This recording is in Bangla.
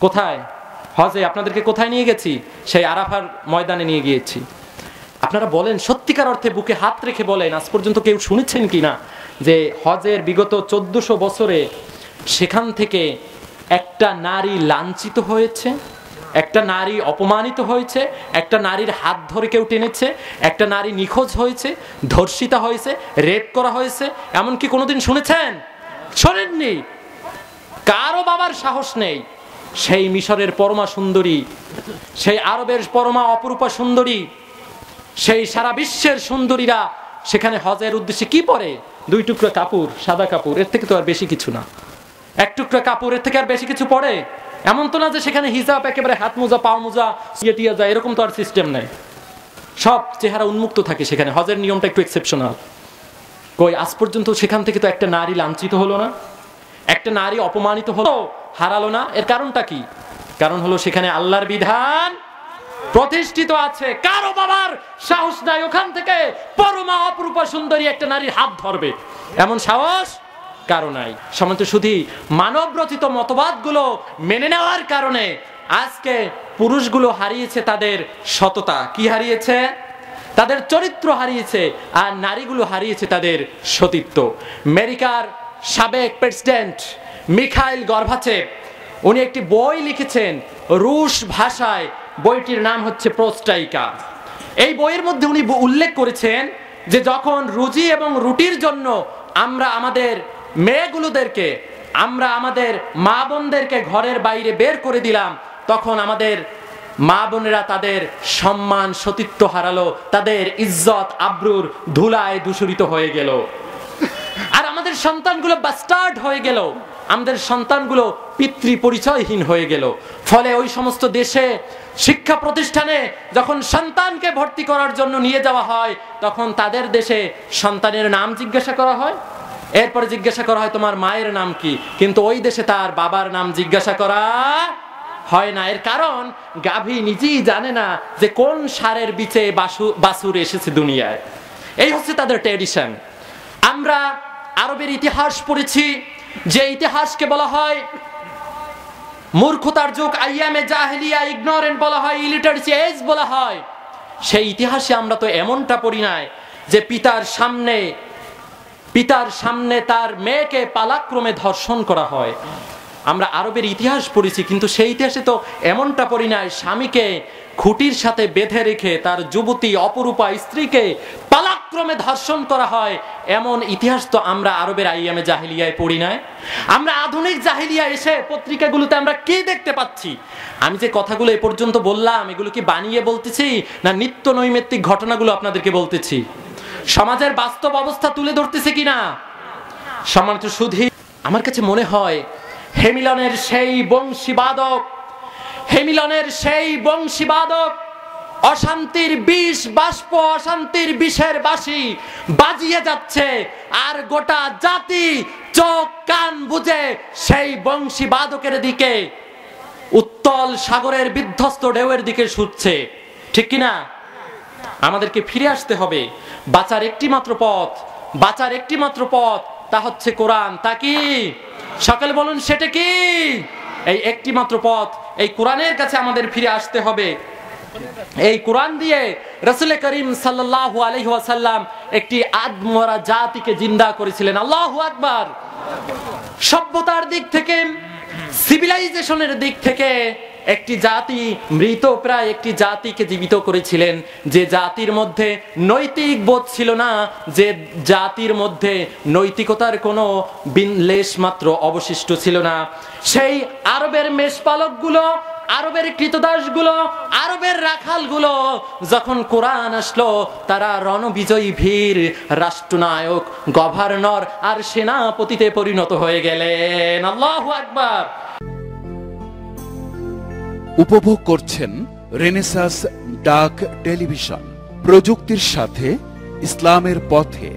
কোথায়? হজে আপনাদেরকে কোথায় নিয়ে গেছি? সেই আরাফার ময়দানে নিয়ে গিয়েছি। আপনারা বলেন, সত্যিকার অর্থে বুকে হাত রেখে বলেন, আজ পর্যন্ত কেউ শুনেছেন কিনা যে হজের বিগত 1400 বছরে সেখান থেকে একটা নারী লাঞ্ছিত হয়েছে, একটা নারী অপমানিত হয়েছে, একটা নারীর হাত ধরে কেউ টেনেছে, একটা নারী নিখোঁজ হয়েছে, ধর্ষিতা হয়েছে, রেপ করা হয়েছে, এমনকি কোনোদিন শুনেছেন? শোনেননি। কারো বাবার সাহস নেই। সেই মিশরের পরমা সুন্দরী, সেই আরবের পরমা অপরূপা সুন্দরী, সেই সারা বিশ্বের সুন্দরীরা সেখানে হজের উদ্দেশ্যে কি পরে? 2 টুকরা কাপড়, সাদা কাপড়, এর থেকে তো আর বেশি কিছু না। 1 টুকরা কাপড়, এর থেকে আর বেশি কিছু পরে? এমন তো না যে সেখানে হিজাব, একেবারে হাত মোজা, পাও মোজা, টিয়া যায়, এরকম তো আর সিস্টেম নেই। সব চেহারা উন্মুক্ত থাকে সেখানে। হজের নিয়মটা একটু এক্সেপশনাল। কই আজ পর্যন্ত সেখান থেকে তো একটা নারী লাঞ্ছিত হলো না, একটা নারী অপমানিত হলো, হারালো না। এর কারণটা কি? কারণ হলো সেখানে আল্লাহর বিধান প্রতিষ্ঠিত আছে। কারো বাবার সাহস নাই ওখান থেকে পরমা অপরূপা সুন্দরী একটা নারীর হাত ধরবে, এমন সাহস কারো নাই। সমান্ত শুধু মানবরচিত মতবাদগুলো মেনে নেওয়ার কারণে আজকে পুরুষগুলো হারিয়েছে তাদের সততা। কি হারিয়েছে? তাদের চরিত্র হারিয়েছে। আর নারীগুলো হারিয়েছে তাদের সতীত্ব। আমেরিকার সাবেক প্রেসিডেন্ট মিখাইল গর্বাচেভ, উনি একটি বই লিখেছেন রুশ ভাষায়। বইটির নাম হচ্ছে প্রোস্টাইকা। এই বইয়ের মধ্যে উনি উল্লেখ করেছেন যে যখন রুজি এবং রুটির জন্য আমরা আমাদের মেয়েগুলোদেরকে, আমরা আমাদের মা বোনদেরকে ঘরের বাইরে বের করে দিলাম, তখন আমাদের মা বোনেরা তাদের সম্মান সতীত্ব হারালো, তাদের ইজ্জত আব্রুর ধুলায় দূষিত হয়ে গেল। আর আমাদের সন্তানগুলো বাস্টার্ড হয়ে গেল, আমাদের সন্তানগুলো পিতৃ পরিচয়হীন হয়ে গেল। ফলে ওই সমস্ত দেশে শিক্ষা প্রতিষ্ঠানে যখন সন্তানকে ভর্তি করার জন্য নিয়ে যাওয়া হয়, তখন তাদের দেশে সন্তানের নাম জিজ্ঞাসা করা হয়, এরপরে জিজ্ঞাসা করা হয় তোমার মায়ের নাম কি, কিন্তু ওই দেশে তার বাবার নাম জিজ্ঞাসা করা হয় না। এর কারণ গাভী নিজেই জানে না যে কোন সারের বিচে বাছুর এসেছে দুনিয়ায়। এই হচ্ছে তাদের ট্র্যাডিশন। আমরা আরবের ইতিহাস পড়েছি, যে ইতিহাসকে বলা হয় মূর্খতার যুগ, আইয়ামে জাহেলিয়া, ইগনোরেন্ট বলা হয়, ইলিটারেসি এজ বলা হয়। সেই ইতিহাসে আমরা তো এমনটা পড়ি নাই যে পিতার সামনে তার মেয়েকে পালাক্রমে ধর্ষণ করা হয়। আমরা আরবের ইতিহাস পড়েছি, কিন্তু সেই ইতিহাসে তো এমনটা পড়ি নাই স্বামীকে খুঁটির সাথে বেঁধে রেখে তার যুবতী অপরূপা স্ত্রীকে পালাক্রমে ধর্ষণ করা হয়। এমন ইতিহাস তো আমরা আরবের আইয়ামে জাহেলিয়ায় পড়ি নাই। আমরা আধুনিক জাহেলিয়া এসে পত্রিকাগুলোতে আমরা কি দেখতে পাচ্ছি? আমি যে কথাগুলো এ পর্যন্ত বললাম, এগুলো কি বানিয়ে বলতেছি না নিত্য নৈমিত্তিক ঘটনাগুলো আপনাদেরকে বলতেছি? সমাজের বাস্তব অবস্থা তুলে ধরতেছে কিনা? সম্মানিত সুধী, আমার কাছে মনে হয় হেমিলনের সেই বংশীবাদক অশান্তির বিষ বাষ্প, অশান্তির বিষের বাঁশি বাজিয়ে যাচ্ছে, আর গোটা জাতি চোখ কান বুজে সেই বংশীবাদকের দিকে, উত্তল সাগরের বিধ্বস্ত ঢেউয়ের দিকে ছুটছে। ঠিক কিনা? আমাদেরকে ফিরে আসতে হবে। বাঁচার একটি মাত্র পথ, তা হচ্ছে কোরআন। তা কি? সকালে বলুন, সেটা কি? এই একটি মাত্র পথ, এই কোরআনের কাছে আমাদের ফিরে আসতে হবে। এই কোরআন দিয়ে রাসূল করিম সাল্লাল্লাহু আলাইহি ওয়াসাল্লাম একটি আদমরা জাতিকে জিন্দা করেছিলেন। আল্লাহু আকবার। সভ্যতার দিক থেকে, সিভিলাইজেশনের দিক থেকে একটি জাতি মৃতপ্রায় একটি জাতিকে জীবিত করেছিলেন, যে জাতির মধ্যে নৈতিক বোধ ছিল না, যে জাতির মধ্যে নৈতিকতার কোনো লেশ মাত্র অবশিষ্ট ছিল না। সেই আরবের মেষপালকগুলো, আরবের কৃতদাসগুলো, আরবের রাখালগুলো যখন কোরআন আসলো, তারা রণবিজয়ী ভীর রাষ্ট্রনায়ক, গভর্নর আর সেনাপতিতে পরিণত হয়ে গেলেন। আল্লাহু আকবার। উপভোগ করছেন রেনেসাস ডাক টেলিভিশন, প্রযুক্তির সাথে ইসলামের পথে।